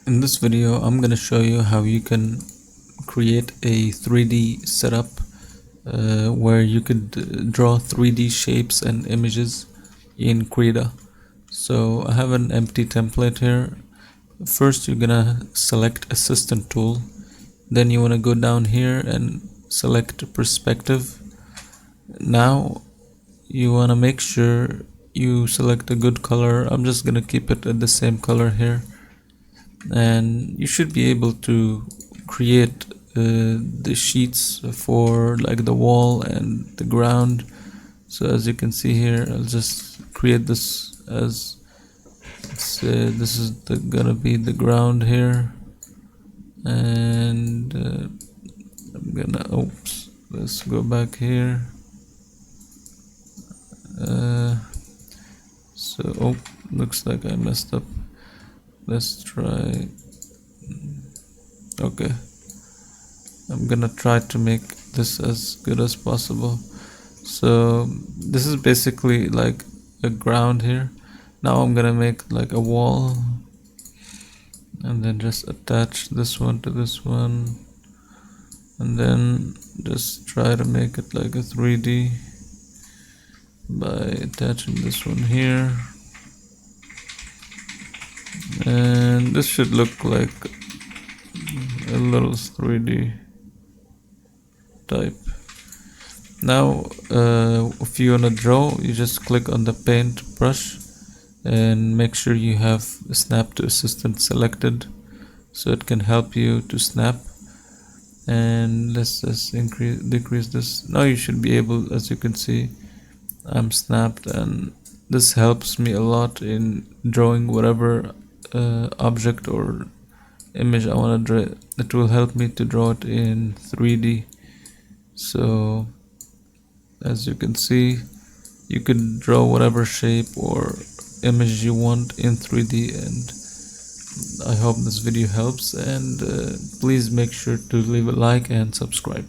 In this video, I'm going to show you how you can create a 3D setup where you could draw 3D shapes and images in Krita. So I have an empty template here. First, you're gonna select Assistant tool. Then you want to go down here and select Perspective. Now you want to make sure you select a good color. I'm just gonna keep it at the same color here, and you should be able to create the sheets for like the wall and the ground. So as you can see here, I'll just create this as this is gonna be the ground here, and I'm gonna let's go back here. So looks like I messed up. Let's try. Okay, I'm gonna try to make this as good as possible. So this is basically like a ground here. Now I'm gonna make like a wall, and then just attach this one to this one, and then just try to make it like a 3D by attaching this one here, and this should look like a little 3D type. Now if you want to draw, you just click on the paint brush and make sure you have snap to assistant selected so it can help you to snap. And let's just decrease this. Now you should be able, as you can see, I'm snapped, and this helps me a lot in drawing whatever object or image I want to draw. It will help me to draw it in 3D. So as you can see, you could draw whatever shape or image you want in 3D, and I hope this video helps, and please make sure to leave a like and subscribe.